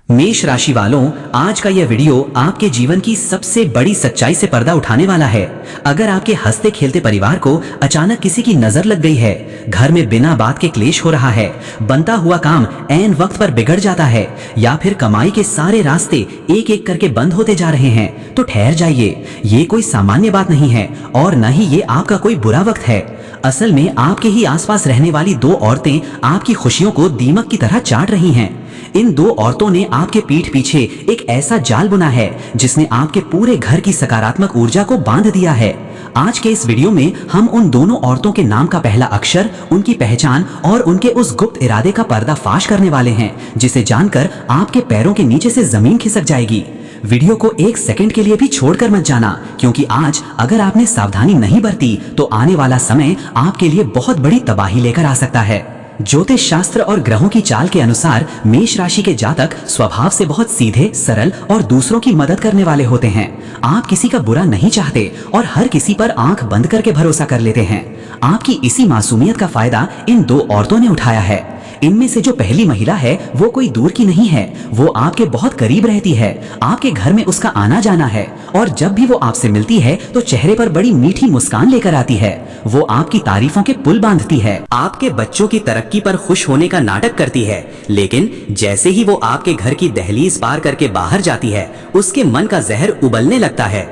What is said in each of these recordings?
मेष राशि वालों, आज का यह वीडियो आपके जीवन की सबसे बड़ी सच्चाई से पर्दा उठाने वाला है। अगर आपके हंसते खेलते परिवार को अचानक किसी की नजर लग गई है, घर में बिना बात के क्लेश हो रहा है, बनता हुआ काम ऐन वक्त पर बिगड़ जाता है या फिर कमाई के सारे रास्ते एक एक करके बंद होते जा रहे हैं, तो ठहर जाइए। ये कोई सामान्य बात नहीं है और न ही ये आपका कोई बुरा वक्त है। असल में आपके ही आसपास रहने वाली दो औरतें आपकी खुशियों को दीमक की तरह चाट रही हैं। इन दो औरतों ने आपके पीठ पीछे एक ऐसा जाल बुना है जिसने आपके पूरे घर की सकारात्मक ऊर्जा को बांध दिया है। आज के इस वीडियो में हम उन दोनों औरतों के नाम का पहला अक्षर, उनकी पहचान और उनके उस गुप्त इरादे का पर्दाफाश करने वाले हैं, जिसे जानकर आपके पैरों के नीचे से जमीन खिसक जाएगी। वीडियो को एक सेकंड के लिए भी छोड़कर मत जाना, क्योंकि आज अगर आपने सावधानी नहीं बरती तो आने वाला समय आपके लिए बहुत बड़ी तबाही लेकर आ सकता है। ज्योतिष शास्त्र और ग्रहों की चाल के अनुसार मेष राशि के जातक स्वभाव से बहुत सीधे, सरल और दूसरों की मदद करने वाले होते हैं। आप किसी का बुरा नहीं चाहते और हर किसी पर आंख बंद करके भरोसा कर लेते हैं। आपकी इसी मासूमियत का फायदा इन दो औरतों ने उठाया है। इनमें से जो पहली महिला है वो कोई दूर की नहीं है, वो आपके बहुत करीब रहती है। आपके घर में उसका आना जाना है और जब भी वो आपसे मिलती है तो चेहरे पर बड़ी मीठी मुस्कान लेकर आती है। वो आपकी तारीफों के पुल बांधती है, आपके बच्चों की तरक्की पर खुश होने का नाटक करती है, लेकिन जैसे ही वो आपके घर की दहलीज पार करके बाहर जाती है, उसके मन का जहर उबलने लगता है।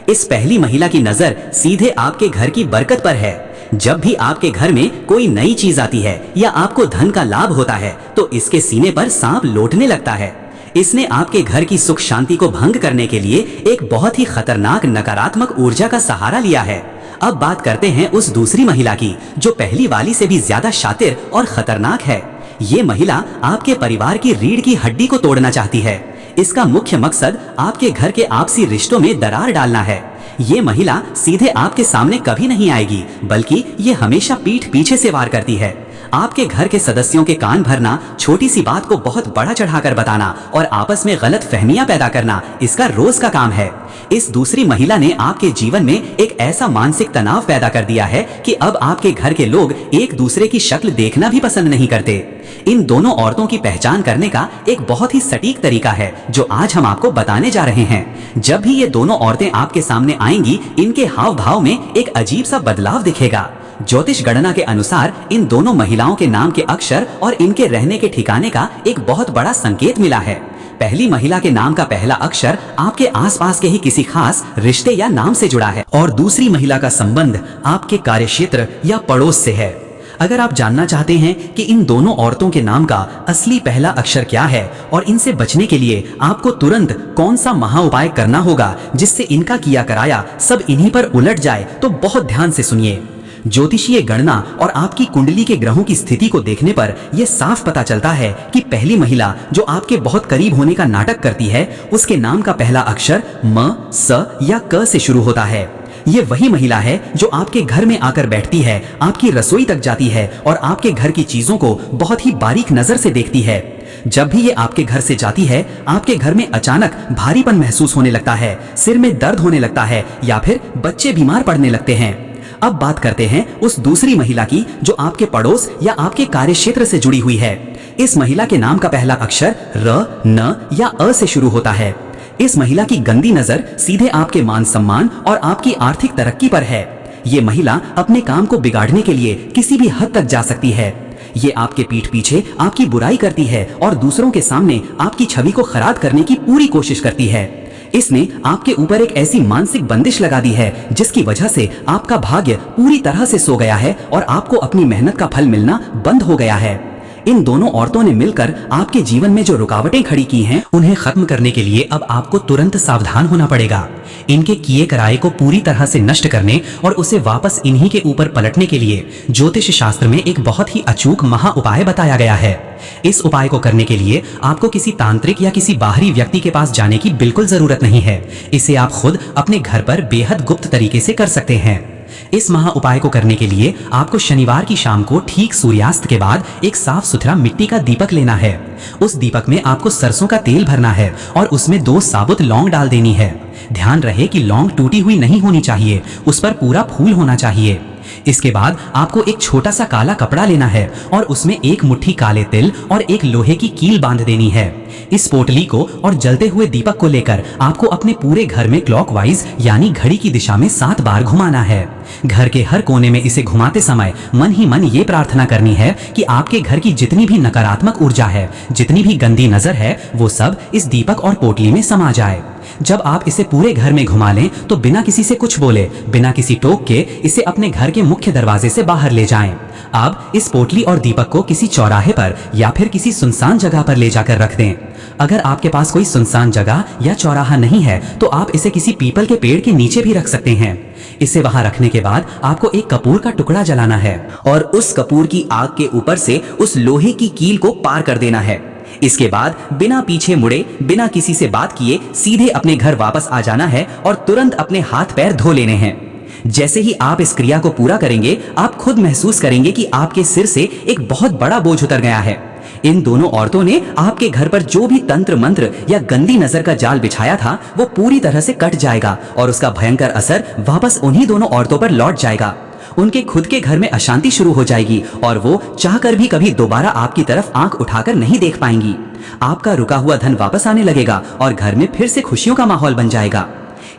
इस पहली महिला की नजर सीधे आपके घर की बरकत पर है। जब भी आपके घर में कोई नई चीज आती है या आपको धन का लाभ होता है तो इसके सीने पर सांप लौटने लगता है। इसने आपके घर की सुख शांति को भंग करने के लिए एक बहुत ही खतरनाक नकारात्मक ऊर्जा का सहारा लिया है। अब बात करते हैं उस दूसरी महिला की, जो पहली वाली से भी ज्यादा शातिर और खतरनाक है। ये महिला आपके परिवार की रीढ़ की हड्डी को तोड़ना चाहती है। इसका मुख्य मकसद आपके घर के आपसी रिश्तों में दरार डालना है। ये महिला सीधे आपके सामने कभी नहीं आएगी, बल्कि ये हमेशा पीठ पीछे से वार करती है। आपके घर के सदस्यों के कान भरना, छोटी सी बात को बहुत बड़ा चढ़ाकर बताना और आपस में गलत फहमियां पैदा करना इसका रोज का काम है। इस दूसरी महिला ने आपके जीवन में एक ऐसा मानसिक तनाव पैदा कर दिया है कि अब आपके घर के लोग एक दूसरे की शक्ल देखना भी पसंद नहीं करते। इन दोनों औरतों की पहचान करने का एक बहुत ही सटीक तरीका है जो आज हम आपको बताने जा रहे हैं। जब भी ये दोनों औरतें आपके सामने आएंगी, इनके हाव भाव में एक अजीब सा बदलाव दिखेगा। ज्योतिष गणना के अनुसार इन दोनों महिलाओं के नाम के अक्षर और इनके रहने के ठिकाने का एक बहुत बड़ा संकेत मिला है। पहली महिला के नाम का पहला अक्षर आपके आसपास के ही किसी खास रिश्ते या नाम से जुड़ा है और दूसरी महिला का संबंध आपके कार्यक्षेत्र या पड़ोस से है। अगर आप जानना चाहते हैं कि इन दोनों औरतों के नाम का असली पहला अक्षर क्या है और इनसे बचने के लिए आपको तुरंत कौन सा महा उपाय करना होगा जिससे इनका किया कराया सब इन्हीं पर उलट जाए, तो बहुत ध्यान से सुनिए। ज्योतिषीय गणना और आपकी कुंडली के ग्रहों की स्थिति को देखने पर यह साफ पता चलता है कि पहली महिला जो आपके बहुत करीब होने का नाटक करती है, उसके नाम का पहला अक्षर म, स या क से शुरू होता है। ये वही महिला है जो आपके घर में आकर बैठती है, आपकी रसोई तक जाती है और आपके घर की चीजों को बहुत ही बारीक नजर से देखती है। जब भी ये आपके घर से जाती है, आपके घर में अचानक भारीपन महसूस होने लगता है, सिर में दर्द होने लगता है या फिर बच्चे बीमार पड़ने लगते हैं। अब बात करते हैं उस दूसरी महिला की जो आपके पड़ोस या आपके कार्यक्षेत्र से जुड़ी हुई है। इस महिला के नाम का पहला अक्षर र, न या अ से शुरू होता है। इस महिला की गंदी नजर सीधे आपके मान सम्मान और आपकी आर्थिक तरक्की पर है। ये महिला अपने काम को बिगाड़ने के लिए किसी भी हद तक जा सकती है। ये आपके पीठ पीछे आपकी बुराई करती है और दूसरों के सामने आपकी छवि को खराब करने की पूरी कोशिश करती है। इसने आपके ऊपर एक ऐसी मानसिक बंदिश लगा दी है जिसकी वजह से आपका भाग्य पूरी तरह से सो गया है और आपको अपनी मेहनत का फल मिलना बंद हो गया है। इन दोनों औरतों ने मिलकर आपके जीवन में जो रुकावटें खड़ी की हैं, उन्हें खत्म करने के लिए अब आपको तुरंत सावधान होना पड़ेगा। इनके किए कराए को पूरी तरह से नष्ट करने और उसे वापस इन्हीं के ऊपर पलटने के लिए ज्योतिष शास्त्र में एक बहुत ही अचूक महा उपाय बताया गया है। इस उपाय को करने के लिए आपको किसी तांत्रिक या किसी बाहरी व्यक्ति के पास जाने की बिल्कुल जरूरत नहीं है। इसे आप खुद अपने घर पर बेहद गुप्त तरीके से कर सकते हैं। इस महा उपाय को करने के लिए आपको शनिवार की शाम को ठीक सूर्यास्त के बाद एक साफ सुथरा मिट्टी का दीपक लेना है। उस दीपक में आपको सरसों का तेल भरना है और उसमें 2 साबुत लौंग डाल देनी है। ध्यान रहे कि लौंग टूटी हुई नहीं होनी चाहिए, उस पर पूरा फूल होना चाहिए। इसके बाद आपको एक छोटा सा काला कपड़ा लेना है और उसमें एक मुट्ठी काले तिल और एक लोहे की कील बांध देनी है। इस पोटली को और जलते हुए दीपक को लेकर आपको अपने पूरे घर में क्लॉकवाइज यानी घड़ी की दिशा में 7 बार घुमाना है। घर के हर कोने में इसे घुमाते समय मन ही मन ये प्रार्थना करनी है कि आपके घर की जितनी भी नकारात्मक ऊर्जा है, जितनी भी गंदी नजर है, वो सब इस दीपक और पोटली में समा जाए। जब आप इसे पूरे घर में घुमा लें तो बिना किसी से कुछ बोले, बिना किसी टोक के इसे अपने घर के मुख्य दरवाजे से बाहर ले जाएं। अब इस पोटली और दीपक को किसी चौराहे पर या फिर किसी सुनसान जगह पर ले जाकर रख दें। अगर आपके पास कोई सुनसान जगह या चौराहा नहीं है तो आप इसे किसी पीपल के पेड़ के नीचे भी रख सकते हैं। इसे वहां रखने के बाद आपको एक कपूर का टुकड़ा जलाना है और उस कपूर की आग के ऊपर से उस लोहे की कील को पार कर देना है। इसके बाद बिना पीछे मुड़े, बिना किसी से बात किए सीधे अपने घर वापस आ जाना है और तुरंत अपने हाथ पैर धो लेने हैं। जैसे ही आप इस क्रिया को पूरा करेंगे, आप खुद महसूस करेंगे कि आपके सिर से एक बहुत बड़ा बोझ उतर गया है। इन दोनों औरतों ने आपके घर पर जो भी तंत्र मंत्र या गंदी नजर का जाल बिछाया था वो पूरी तरह से कट जाएगा और उसका भयंकर असर वापस उन्हीं दोनों औरतों पर लौट जाएगा। उनके खुद के घर में अशांति शुरू हो जाएगी और वो चाहकर भी कभी दोबारा आपकी तरफ आंख उठाकर नहीं देख पाएंगी। आपका रुका हुआ धन वापस आने लगेगा और घर में फिर से खुशियों का माहौल बन जाएगा।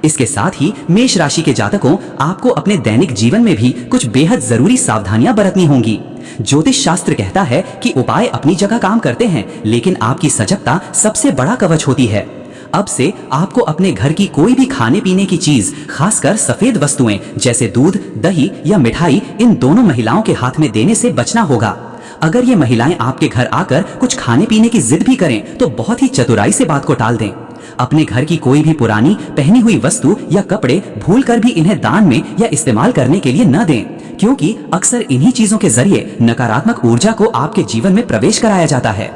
इसके साथ ही मेष राशि के जातकों, आपको अपने दैनिक जीवन में भी कुछ बेहद जरूरी सावधानियां बरतनी होंगी। ज्योतिष शास्त्र कहता है कि उपाय अपनी जगह काम करते हैं, लेकिन आपकी सजगता सबसे बड़ा कवच होती है। अब से आपको अपने घर की कोई भी खाने पीने की चीज, खासकर सफेद वस्तुएं जैसे दूध, दही या मिठाई, इन दोनों महिलाओं के हाथ में देने से बचना होगा। अगर ये महिलाएं आपके घर आकर कुछ खाने पीने की जिद भी करें तो बहुत ही चतुराई से बात को टाल दें। अपने घर की कोई भी पुरानी पहनी हुई वस्तु या कपड़े भूलकर भी इन्हें दान में या इस्तेमाल करने के लिए न दें, क्योंकि अक्सर इन्हीं चीजों के जरिए नकारात्मक ऊर्जा को आपके जीवन में प्रवेश कराया जाता है।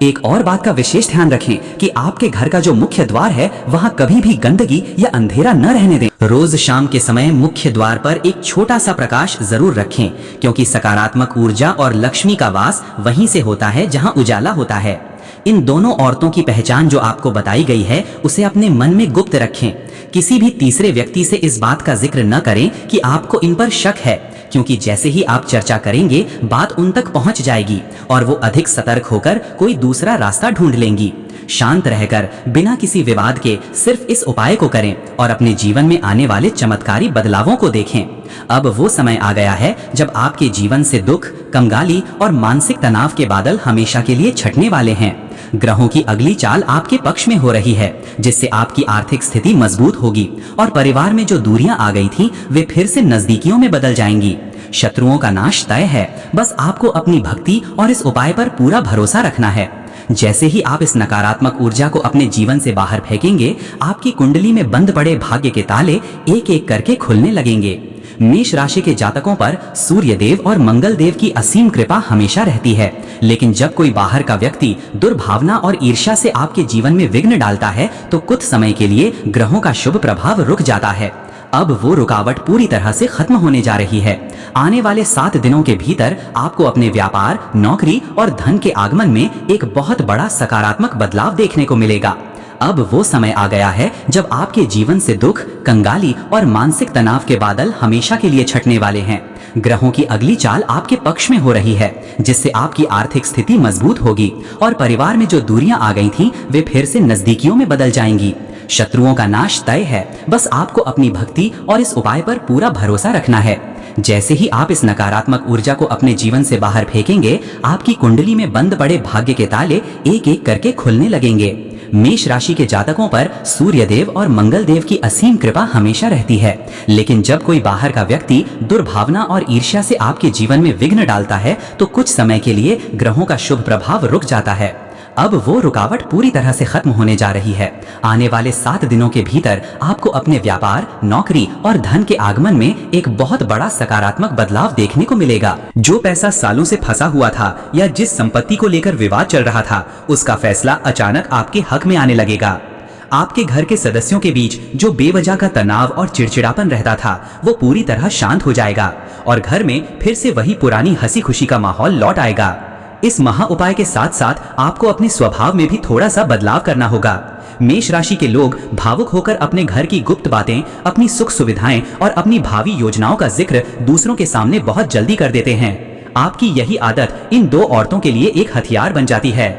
एक और बात का विशेष ध्यान रखें कि आपके घर का जो मुख्य द्वार है वहां कभी भी गंदगी या अंधेरा न रहने दें। रोज शाम के समय मुख्य द्वार पर एक छोटा सा प्रकाश जरूर रखें, क्योंकि सकारात्मक ऊर्जा और लक्ष्मी का वास वहीं से होता है जहां उजाला होता है। इन दोनों औरतों की पहचान जो आपको बताई गई है उसे अपने मन में गुप्त रखें। किसी भी तीसरे व्यक्ति से इस बात का जिक्र न करें कि आपको इन पर शक है, क्योंकि जैसे ही आप चर्चा करेंगे बात उन तक पहुंच जाएगी और वो अधिक सतर्क होकर कोई दूसरा रास्ता ढूंढ लेंगी। शांत रहकर बिना किसी विवाद के सिर्फ इस उपाय को करें और अपने जीवन में आने वाले चमत्कारी बदलावों को देखें। अब वो समय आ गया है जब आपके जीवन से दुख, कंगाली और मानसिक तनाव के बादल हमेशा के लिए छटने वाले हैं। ग्रहों की अगली चाल आपके पक्ष में हो रही है, जिससे आपकी आर्थिक स्थिति मजबूत होगी और परिवार में जो दूरियां आ गई थी वे फिर से नजदीकियों में बदल जाएंगी। शत्रुओं का नाश तय है, बस आपको अपनी भक्ति और इस उपाय पर पूरा भरोसा रखना है। जैसे ही आप इस नकारात्मक ऊर्जा को अपने जीवन से बाहर फेंकेंगे, आपकी कुंडली में बंद पड़े भाग्य के ताले एक एक करके खुलने लगेंगे। मेष राशि के जातकों पर सूर्य देव और मंगल देव की असीम कृपा हमेशा रहती है, लेकिन जब कोई बाहर का व्यक्ति दुर्भावना और ईर्ष्या से आपके जीवन में विघ्न डालता है तो कुछ समय के लिए ग्रहों का शुभ प्रभाव रुक जाता है। अब वो रुकावट पूरी तरह से खत्म होने जा रही है। आने वाले 7 दिनों के भीतर आपको अपने व्यापार, नौकरी और धन के आगमन में एक बहुत बड़ा सकारात्मक बदलाव देखने को मिलेगा। अब वो समय आ गया है जब आपके जीवन से दुख, कंगाली और मानसिक तनाव के बादल हमेशा के लिए छटने वाले हैं। ग्रहों की अगली चाल आपके पक्ष में हो रही है, जिससे आपकी आर्थिक स्थिति मजबूत होगी और परिवार में जो दूरियां आ गई थीं, वे फिर से नजदीकियों में बदल जाएंगी। शत्रुओं का नाश तय है, बस आपको अपनी भक्ति और इस उपाय पर पूरा भरोसा रखना है। जैसे ही आप इस नकारात्मक ऊर्जा को अपने जीवन से बाहर फेंकेंगे, आपकी कुंडली में बंद पड़े भाग्य के ताले एक एक करके खुलने लगेंगे। मेष राशि के जातकों पर सूर्य देव और मंगल देव की असीम कृपा हमेशा रहती है, लेकिन जब कोई बाहर का व्यक्ति दुर्भावना और ईर्ष्या से आपके जीवन में विघ्न डालता है तो कुछ समय के लिए ग्रहों का शुभ प्रभाव रुक जाता है। अब वो रुकावट पूरी तरह से खत्म होने जा रही है। आने वाले 7 दिनों के भीतर आपको अपने व्यापार, नौकरी और धन के आगमन में एक बहुत बड़ा सकारात्मक बदलाव देखने को मिलेगा। जो पैसा सालों से फंसा हुआ था या जिस संपत्ति को लेकर विवाद चल रहा था, उसका फैसला अचानक आपके हक में आने लगेगा। आपके घर के सदस्यों के बीच जो बेवजह का तनाव और चिड़चिड़ापन रहता था, वो पूरी तरह शांत हो जाएगा और घर में फिर से वही पुरानी हंसी खुशी का माहौल लौट आएगा। इस महा उपाय के साथ साथ आपको अपने स्वभाव में भी थोड़ा सा बदलाव करना होगा। मेष राशि के लोग भावुक होकर अपने घर की गुप्त बातें, अपनी सुख सुविधाएं और अपनी भावी योजनाओं का जिक्र दूसरों के सामने बहुत जल्दी कर देते हैं। आपकी यही आदत इन दो औरतों के लिए एक हथियार बन जाती है।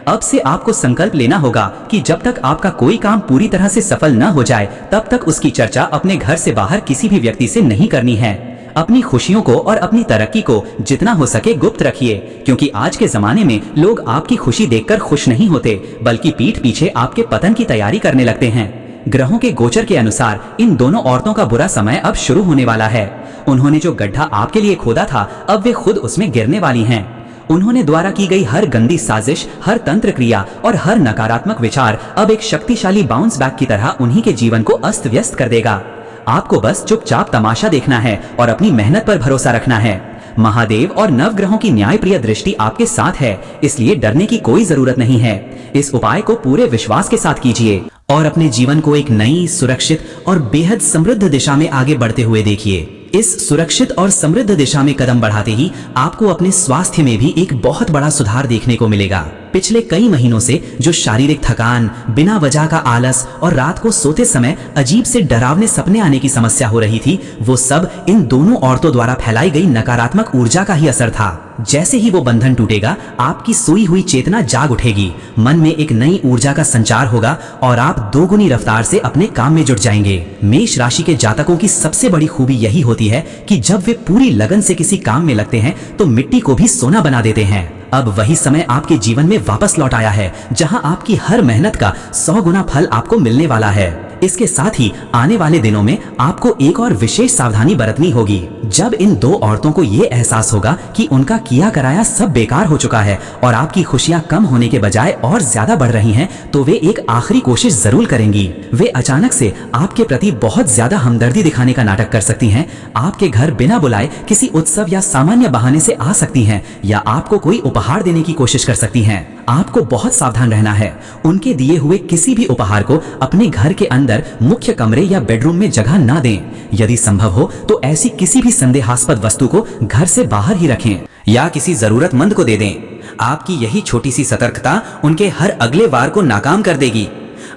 अब से आपको संकल्प लेना होगा कि जब तक आपका कोई काम पूरी तरह से सफल न हो जाए तब तक उसकी चर्चा अपने घर से बाहर किसी भी व्यक्ति से नहीं करनी है। अपनी खुशियों को और अपनी तरक्की को जितना हो सके गुप्त रखिए, क्योंकि आज के जमाने में लोग आपकी खुशी देखकर खुश नहीं होते बल्कि पीठ पीछे आपके पतन की तैयारी करने लगते हैं। ग्रहों के गोचर के अनुसार इन दोनों औरतों का बुरा समय अब शुरू होने वाला है। उन्होंने जो गड्ढा आपके लिए खोदा था अब वे खुद उसमें गिरने वाली हैं। उन्होंने द्वारा की गई हर गंदी साजिश, हर तंत्र क्रिया और हर नकारात्मक विचार अब एक शक्तिशाली बाउंस बैक की तरह उन्हीं के जीवन को अस्त व्यस्त कर देगा। आपको बस चुपचाप तमाशा देखना है और अपनी मेहनत पर भरोसा रखना है। महादेव और नवग्रहों की न्यायप्रिय दृष्टि आपके साथ है, इसलिए डरने की कोई जरूरत नहीं है। इस उपाय को पूरे विश्वास के साथ कीजिए और अपने जीवन को एक नई, सुरक्षित और बेहद समृद्ध दिशा में आगे बढ़ते हुए देखिए। इस सुरक्षित और समृद्ध दिशा में कदम बढ़ाते ही आपको अपने स्वास्थ्य में भी एक बहुत बड़ा सुधार देखने को मिलेगा। पिछले कई महीनों से जो शारीरिक थकान, बिना वजह का आलस और रात को सोते समय अजीब से डरावने सपने आने की समस्या हो रही थी, वो सब इन दोनों औरतों द्वारा फैलाई गई नकारात्मक ऊर्जा का ही असर था। जैसे ही वो बंधन टूटेगा, आपकी सोई हुई चेतना जाग उठेगी, मन में एक नई ऊर्जा का संचार होगा और आप दोगुनी रफ्तार से अपने काम में जुट जाएंगे। मेष राशि के जातकों की सबसे बड़ी खूबी यही होती है कि जब वे पूरी लगन से किसी काम में लगते हैं तो मिट्टी को भी सोना बना देते हैं। अब वही समय आपके जीवन में वापस लौट आया है, जहां आपकी हर मेहनत का 100 गुना फल आपको मिलने वाला है। इसके साथ ही आने वाले दिनों में आपको एक और विशेष सावधानी बरतनी होगी। जब इन दो औरतों को ये एहसास होगा कि उनका किया कराया सब बेकार हो चुका है और आपकी खुशियां कम होने के बजाय और ज्यादा बढ़ रही हैं, तो वे एक आखिरी कोशिश जरूर करेंगी। वे अचानक से आपके प्रति बहुत ज्यादा हमदर्दी दिखाने का नाटक कर सकती हैं, आपके घर बिना बुलाए किसी उत्सव या सामान्य बहाने से आ सकती हैं या आपको कोई उपहार देने की कोशिश कर सकती हैं। आपको बहुत सावधान रहना है। उनके दिए हुए किसी भी उपहार को अपने घर के अंदर मुख्य कमरे या बेडरूम में जगह ना दें। यदि संभव हो तो ऐसी किसी भी संदेहास्पद वस्तु को घर से बाहर ही रखें या किसी जरूरतमंद को दे दें। आपकी यही छोटी सी सतर्कता उनके हर अगले वार को नाकाम कर देगी।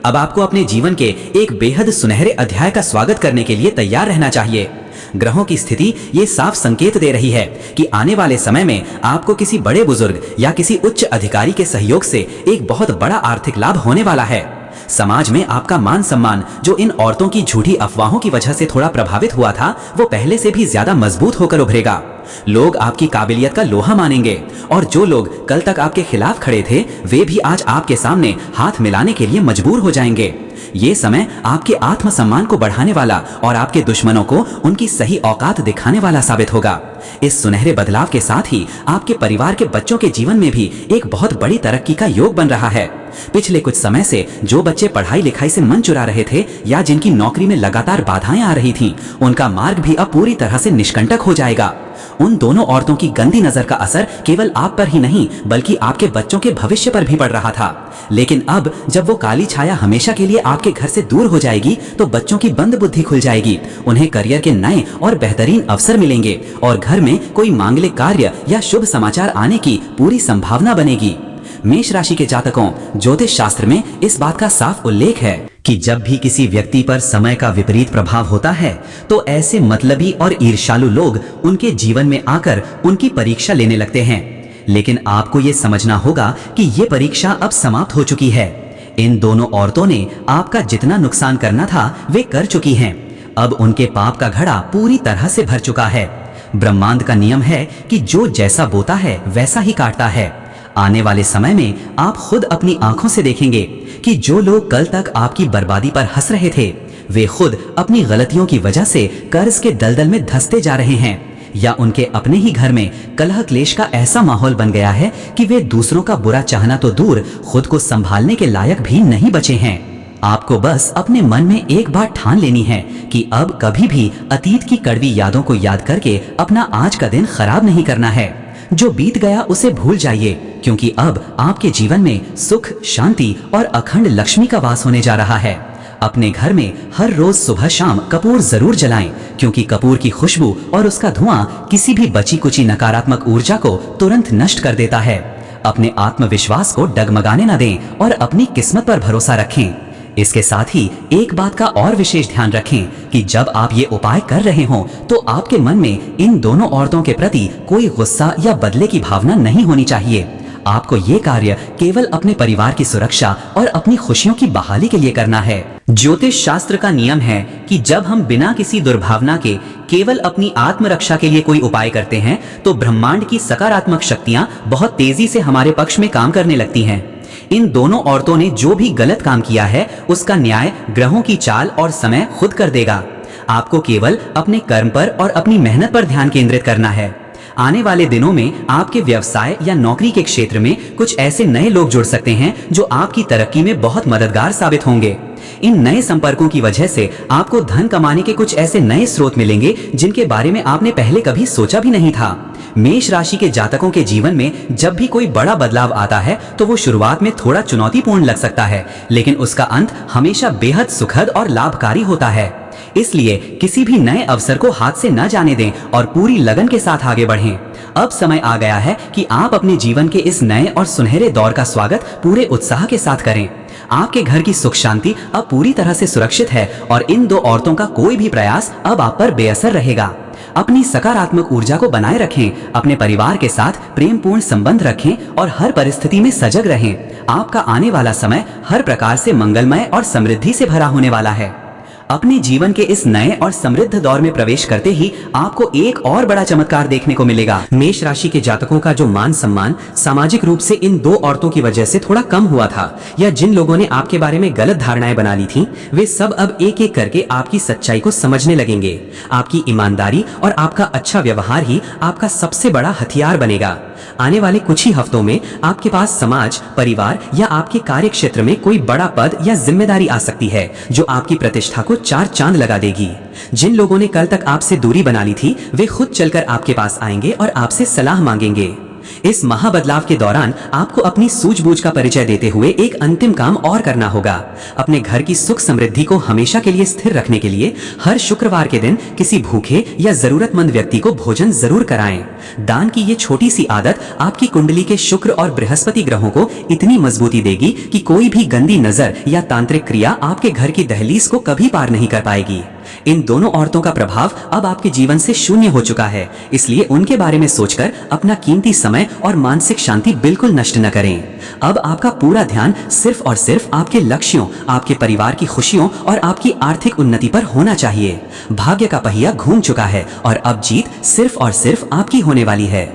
अब आपको अपने जीवन के एक बेहद सुनहरे अध्याय का स्वागत करने के लिए तैयार रहना चाहिए। ग्रहों की स्थिति ये साफ संकेत दे रही है कि आने वाले समय में आपको किसी बड़े बुजुर्ग या किसी उच्च अधिकारी के सहयोग से एक बहुत बड़ा आर्थिक लाभ होने वाला है। समाज में आपका मान सम्मान, जो इन औरतों की झूठी अफवाहों की वजह से थोड़ा प्रभावित हुआ था, वो पहले से भी ज्यादा मजबूत होकर उभरेगा। लोग आपकी काबिलियत का लोहा मानेंगे और जो लोग कल तक आपके खिलाफ खड़े थे, वे भी आज आपके सामने हाथ मिलाने के लिए मजबूर हो जाएंगे। ये समय आपके आत्मसम्मान को बढ़ाने वाला और आपके दुश्मनों को उनकी सही औकात दिखाने वाला साबित होगा। इस सुनहरे बदलाव के साथ ही आपके परिवार के बच्चों के जीवन में भी एक बहुत बड़ी तरक्की का योग बन रहा है। पिछले कुछ समय से जो बच्चे पढ़ाई लिखाई से मन चुरा रहे थे या जिनकी नौकरी में लगातार बाधाएं आ रही थीं, उनका मार्ग भी अब पूरी तरह से निष्कंटक हो जाएगा। उन दोनों औरतों की गंदी नजर का असर केवल आप पर ही नहीं बल्कि आपके बच्चों के भविष्य पर भी पड़ रहा था, लेकिन अब जब वो काली छाया हमेशा के लिए आपके घर से दूर हो जाएगी तो बच्चों की बंद बुद्धि खुल जाएगी। उन्हें करियर के नए और बेहतरीन अवसर मिलेंगे और घर में कोई मांगलिक कार्य या शुभ समाचार आने की पूरी संभावना बनेगी। मेष राशि के जातकों, ज्योतिष शास्त्र में इस बात का साफ उल्लेख है कि जब भी किसी व्यक्ति पर समय का विपरीत प्रभाव होता है तो ऐसे मतलबी और ईर्ष्यालु लोग उनके जीवन में आकर उनकी परीक्षा लेने लगते हैं। लेकिन आपको ये समझना होगा कि ये परीक्षा अब समाप्त हो चुकी है। इन दोनों औरतों ने आपका जितना नुकसान करना था वे कर चुकी हैं। अब उनके पाप का घड़ा पूरी तरह से भर चुका है। ब्रह्मांड का नियम है कि जो जैसा बोता है वैसा ही काटता है। आने वाले समय में आप खुद अपनी आंखों से देखेंगे कि जो लोग कल तक आपकी बर्बादी पर हंस रहे थे, वे खुद अपनी गलतियों की वजह से कर्ज के दलदल में धंसते जा रहे हैं, या उनके अपने ही घर में कलह क्लेश का ऐसा माहौल बन गया है कि वे दूसरों का बुरा चाहना तो दूर, खुद को संभालने के लायक भी नहीं बचे हैं। आपको बस अपने मन में एक बात ठान लेनी है कि अब कभी भी अतीत की कड़वी यादों को याद करके अपना आज का दिन खराब नहीं करना है। जो बीत गया उसे भूल जाइए, क्योंकि अब आपके जीवन में सुख, शांति और अखंड लक्ष्मी का वास होने जा रहा है। अपने घर में हर रोज सुबह शाम कपूर जरूर जलाएं, क्योंकि कपूर की खुशबू और उसका धुआं किसी भी बची कुची नकारात्मक ऊर्जा को तुरंत नष्ट कर देता है। अपने आत्मविश्वास को डगमगाने न दें और अपनी किस्मत पर भरोसा रखें। इसके साथ ही एक बात का और विशेष ध्यान रखें कि जब आप ये उपाय कर रहे हों तो आपके मन में इन दोनों औरतों के प्रति कोई गुस्सा या बदले की भावना नहीं होनी चाहिए। आपको ये कार्य केवल अपने परिवार की सुरक्षा और अपनी खुशियों की बहाली के लिए करना है। ज्योतिष शास्त्र का नियम है कि जब हम बिना किसी दुर्भावना के केवल अपनी आत्मरक्षा के लिए कोई उपाय करते हैं तो ब्रह्मांड की सकारात्मक शक्तियां बहुत तेजी से हमारे पक्ष में काम करने लगती हैं। इन दोनों औरतों ने जो भी गलत काम किया है उसका न्याय ग्रहों की चाल और समय खुद कर देगा। आपको केवल अपने कर्म पर और अपनी मेहनत पर ध्यान केंद्रित करना है। आने वाले दिनों में आपके व्यवसाय या नौकरी के क्षेत्र में कुछ ऐसे नए लोग जुड़ सकते हैं जो आपकी तरक्की में बहुत मददगार साबित होंगे। इन नए संपर्कों की वजह से आपको धन कमाने के कुछ ऐसे नए स्रोत मिलेंगे जिनके बारे में आपने पहले कभी सोचा भी नहीं था। मेष राशि के जातकों के जीवन में जब भी कोई बड़ा बदलाव आता है तो वो शुरुआत में थोड़ा चुनौतीपूर्ण लग सकता है, लेकिन उसका अंत हमेशा बेहद सुखद और लाभकारी होता है। इसलिए किसी भी नए अवसर को हाथ से न जाने दें और पूरी लगन के साथ आगे बढ़ें। अब समय आ गया है कि आप अपने जीवन के इस नए और सुनहरे दौर का स्वागत पूरे उत्साह के साथ करें। आपके घर की सुख शांति अब पूरी तरह से सुरक्षित है और इन दो औरतों का कोई भी प्रयास अब आप पर बेअसर रहेगा। अपनी सकारात्मक ऊर्जा को बनाए रखें, अपने परिवार के साथ प्रेमपूर्ण संबंध रखें और हर परिस्थिति में सजग रहें। आपका आने वाला समय हर प्रकार से मंगलमय और समृद्धि से भरा होने वाला है। अपने जीवन के इस नए और समृद्ध दौर में प्रवेश करते ही आपको एक और बड़ा चमत्कार देखने को मिलेगा। मेष राशि के जातकों का जो मान सम्मान सामाजिक रूप से इन दो औरतों की वजह से थोड़ा कम हुआ था या जिन लोगों ने आपके बारे में गलत धारणाएं बना ली थीं, वे सब अब एक एक करके आपकी सच्चाई को समझने लगेंगे। आपकी ईमानदारी और आपका अच्छा व्यवहार ही आपका सबसे बड़ा हथियार बनेगा। आने वाले कुछ ही हफ्तों में आपके पास समाज, परिवार या आपके कार्य क्षेत्र में कोई बड़ा पद या जिम्मेदारी आ सकती है जो आपकी प्रतिष्ठा को चार चांद लगा देगी। जिन लोगों ने कल तक आपसे दूरी बना ली थी वे खुद चलकर आपके पास आएंगे और आपसे सलाह मांगेंगे। इस महाबदलाव के दौरान आपको अपनी सूझबूझ का परिचय देते हुए एक अंतिम काम और करना होगा। अपने घर की सुख समृद्धि को हमेशा के लिए स्थिर रखने के लिए हर शुक्रवार के दिन किसी भूखे या जरूरतमंद व्यक्ति को भोजन जरूर कराएं। दान की ये छोटी सी आदत आपकी कुंडली के शुक्र और बृहस्पति ग्रहों को इतनी मजबूती देगी कि कोई भी गंदी नजर या तांत्रिक क्रिया आपके घर की दहलीज को कभी पार नहीं कर पाएगी। इन दोनों औरतों का प्रभाव अब आपके जीवन से शून्य हो चुका है, इसलिए उनके बारे में सोचकर अपना कीमती समय और मानसिक शांति बिल्कुल नष्ट न करें। अब आपका पूरा ध्यान सिर्फ और सिर्फ आपके लक्ष्यों, आपके परिवार की खुशियों और आपकी आर्थिक उन्नति पर होना चाहिए। भाग्य का पहिया घूम चुका है और अब जीत सिर्फ और सिर्फ आपकी होने वाली है।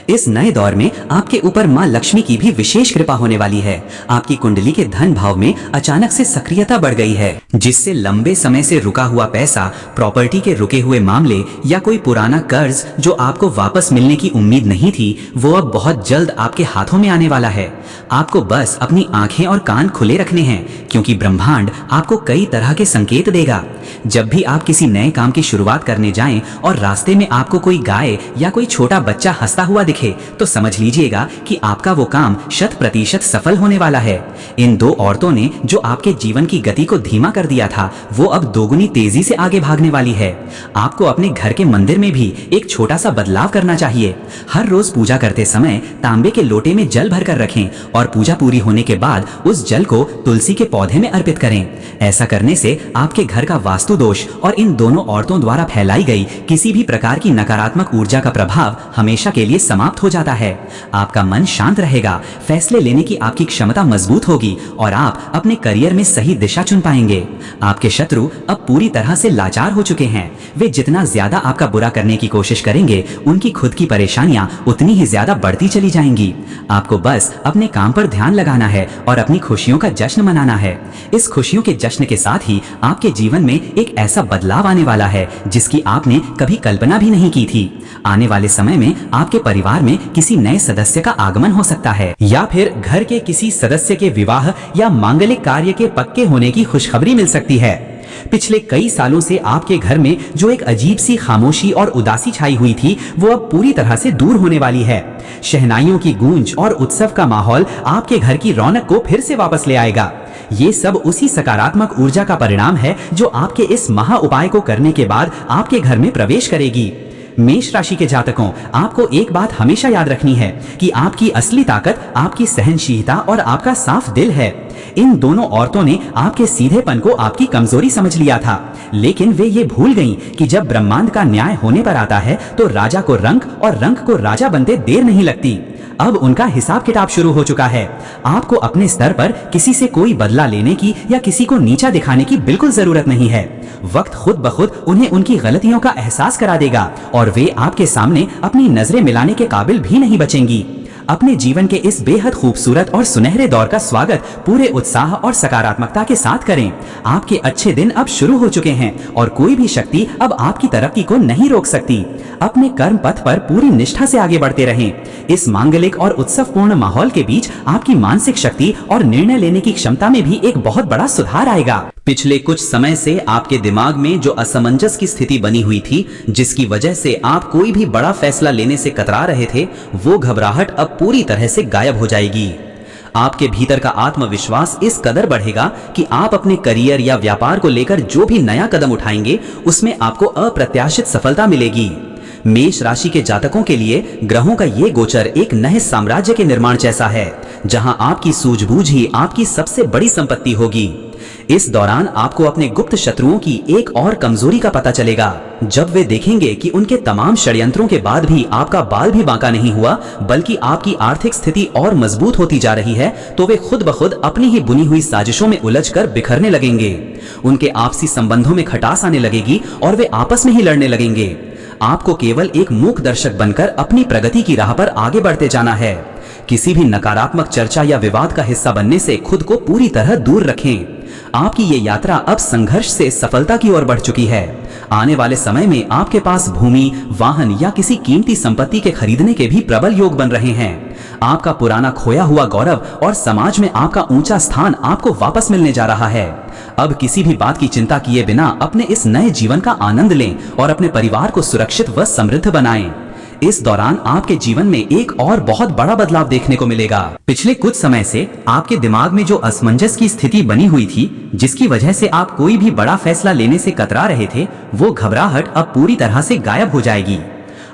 इस नए दौर में आपके ऊपर मां लक्ष्मी की भी विशेष कृपा होने वाली है। आपकी कुंडली के धन भाव में अचानक से सक्रियता बढ़ गई है, जिससे लंबे समय से रुका हुआ पैसा, प्रॉपर्टी के रुके हुए मामले या कोई पुराना कर्ज जो आपको वापस मिलने की उम्मीद नहीं थी, वो अब बहुत जल्द आपके हाथों में आने वाला है। आपको बस अपनी आंखें और कान खुले रखने हैं, क्योंकि ब्रह्मांड आपको कई तरह के संकेत देगा। जब भी आप किसी नए काम की शुरुआत करने जाएं और रास्ते में आपको कोई गाय या कोई छोटा बच्चा हंसता हुआ दिखे तो समझ लीजिएगा कि आपका वो काम 100% सफल होने वाला है। इन दो औरतों ने जो आपके जीवन की गति को धीमा कर दिया था, वो अब दोगुनी तेजी से आगे भागने वाली है। आपको अपने घर के मंदिर में भी एक छोटा सा बदलाव करना चाहिए। हर रोज पूजा करते समय तांबे के लोटे में जल भरकर रखें और पूजा पूरी होने के बाद उस जल को तुलसी के पौधे में अर्पित करें। ऐसा करने से आपके घर का वास्तु दोष और इन दोनों औरतों द्वारा फैलाई गई किसी भी प्रकार की नकारात्मक ऊर्जा का प्रभाव हमेशा के लिए समाप्त हो जाता है। आपका मन शांत रहेगा, फैसले लेने की आपकी क्षमता मजबूत होगी और आप अपने करियर में सही दिशा चुन पाएंगे। आपके शत्रु अब पूरी तरह से लाचार हो चुके हैं। वे जितना ज्यादा आपका बुरा करने की कोशिश करेंगे, उनकी खुद की परेशानियां उतनी ही ज्यादा बढ़ती चली जाएंगी। आपको बस अपने काम पर ध्यान लगाना है और अपनी खुशियों का जश्न मनाना है। इस खुशियों के जश्न के साथ ही आपके जीवन में एक ऐसा बदलाव आने वाला है जिसकी आपने कभी कल्पना भी नहीं की थी। आने वाले समय में आपके परिवार में किसी नए सदस्य का आगमन हो सकता है या फिर घर के किसी सदस्य के विवाह या मांगलिक कार्य के पक्के होने की खुशखबरी मिल सकती है। पिछले कई सालों से आपके घर में जो एक अजीब सी खामोशी और उदासी छाई हुई थी, वो अब पूरी तरह से दूर होने वाली है। शहनाइयों की गूंज और उत्सव का माहौल आपके घर की रौनक को फिर से वापस ले आएगा। ये सब उसी सकारात्मक ऊर्जा का परिणाम है जो आपके इस महा उपाय को करने के बाद आपके घर में प्रवेश करेगी। मेष राशि के जातकों, आपको एक बात हमेशा याद रखनी है कि आपकी असली ताकत आपकी सहनशीलता और आपका साफ दिल है। इन दोनों औरतों ने आपके सीधेपन को आपकी कमजोरी समझ लिया था, लेकिन वे ये भूल गईं कि जब ब्रह्मांड का न्याय होने पर आता है तो राजा को रंक और रंक को राजा बनते देर नहीं लगती। अब उनका हिसाब किताब शुरू हो चुका है। आपको अपने स्तर पर किसी से कोई बदला लेने की या किसी को नीचा दिखाने की बिल्कुल जरूरत नहीं है। वक्त खुद ब खुद उन्हें उनकी गलतियों का एहसास करा देगा और वे आपके सामने अपनी नजरें मिलाने के काबिल भी नहीं बचेंगी। अपने जीवन के इस बेहद खूबसूरत और सुनहरे दौर का स्वागत पूरे उत्साह और सकारात्मकता के साथ करें। आपके अच्छे दिन अब शुरू हो चुके हैं और कोई भी शक्ति अब आपकी तरक्की को नहीं रोक सकती। अपने कर्म पथ पर पूरी निष्ठा से आगे बढ़ते रहें। इस मांगलिक और उत्सवपूर्ण माहौल के बीच आपकी मानसिक शक्ति और निर्णय लेने की क्षमता में भी एक बहुत बड़ा सुधार आएगा। पिछले कुछ समय से आपके दिमाग में जो असमंजस की स्थिति बनी हुई थी, जिसकी वजह से आप कोई भी बड़ा फैसला लेने से कतरा रहे थे, वो घबराहट अब पूरी तरह से गायब हो जाएगी। आपके भीतर का आत्मविश्वास इस कदर बढ़ेगा कि आप अपने करियर या व्यापार को लेकर जो भी नया कदम उठाएंगे उसमें आपको अप्रत्याशित सफलता मिलेगी। मेष राशि के जातकों के लिए ग्रहों का ये गोचर एक नए साम्राज्य के निर्माण जैसा है, जहां आपकी सूझबूझ ही आपकी सबसे बड़ी संपत्ति होगी। इस दौरान आपको अपने गुप्त शत्रुओं की एक और कमजोरी का पता चलेगा। जब वे देखेंगे कि उनके तमाम षड्यंत्रों के बाद भी आपका बाल भी बांका नहीं हुआ, बल्कि आपकी आर्थिक स्थिति और मजबूत होती जा रही है, तो वे खुद ब खुद अपनी ही बुनी हुई साजिशों में उलझकर बिखरने लगेंगे। उनके आपसी संबंधों में खटास आने लगेगी और वे आपस में ही लड़ने लगेंगे। आपको केवल एक मूक दर्शक बनकर अपनी प्रगति की राह पर आगे बढ़ते जाना है। किसी भी नकारात्मक चर्चा या विवाद का हिस्सा बनने से खुद को पूरी तरह दूर रखें। आपकी ये यात्रा अब संघर्ष से सफलता की ओर बढ़ चुकी है। आने वाले समय में आपके पास भूमि, वाहन या किसी कीमती संपत्ति के खरीदने के भी प्रबल योग बन रहे हैं। आपका पुराना खोया हुआ गौरव और समाज में आपका ऊंचा स्थान आपको वापस मिलने जा रहा है। अब किसी भी बात की चिंता किए बिना अपने इस नए जीवन का आनंद लें और अपने परिवार को सुरक्षित व समृद्ध बनाएं। इस दौरान आपके जीवन में एक और बहुत बड़ा बदलाव देखने को मिलेगा। पिछले कुछ समय से आपके दिमाग में जो असमंजस की स्थिति बनी हुई थी, जिसकी वजह से आप कोई भी बड़ा फैसला लेने से कतरा रहे थे, वो घबराहट अब पूरी तरह से गायब हो जाएगी।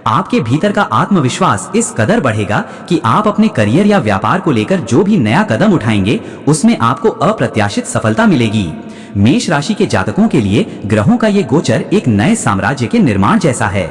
आपके भीतर का आत्मविश्वास इस कदर बढ़ेगा कि आप अपने करियर या व्यापार को लेकर जो भी नया कदम उठाएंगे उसमें आपको अप्रत्याशित सफलता मिलेगी। मेष राशि के जातकों के लिए ग्रहों का ये गोचर एक नए साम्राज्य के निर्माण जैसा है,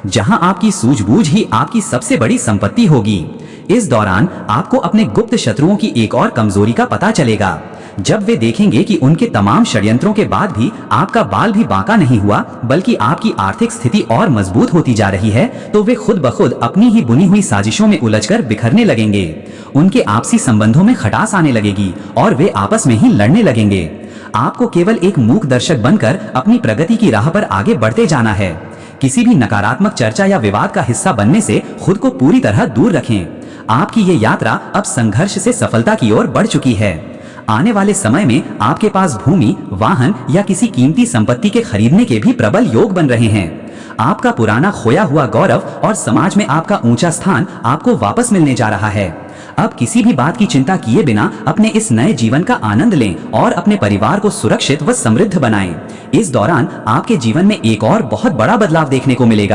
जहां आपकी सूझबूझ ही आपकी सबसे बड़ी संपत्ति होगी। इस दौरान आपको अपने गुप्त शत्रुओं की एक और कमजोरी का पता चलेगा। जब वे देखेंगे कि उनके तमाम षड्यंत्रों के बाद भी आपका बाल भी बांका नहीं हुआ, बल्कि आपकी आर्थिक स्थिति और मजबूत होती जा रही है, तो वे खुद ब खुद अपनी ही बुनी हुई साजिशों में उलझकर बिखरने लगेंगे। उनके आपसी संबंधों में खटास आने लगेगी और वे आपस में ही लड़ने लगेंगे। आपको केवल एक मूक दर्शक बनकर अपनी प्रगति की राह पर आगे बढ़ते जाना है। किसी भी नकारात्मक चर्चा या विवाद का हिस्सा बनने से खुद को पूरी तरह दूर रखें। आपकी ये यात्रा अब संघर्ष से सफलता की ओर बढ़ चुकी है। आने वाले समय में आपके पास भूमि, वाहन या किसी कीमती संपत्ति के खरीदने के भी प्रबल योग बन रहे हैं। आपका पुराना खोया हुआ गौरव और समाज में आपका ऊंचा स्थान आपको वापस मिलने जा रहा है। अब किसी भी बात की चिंता किए बिना अपने इस नए जीवन का आनंद लें और अपने परिवार को सुरक्षित व समृद्ध बनाएं। इस दौरान आपके जीवन में एक और बहुत बड़ा बदलाव देखने को मिलेगा।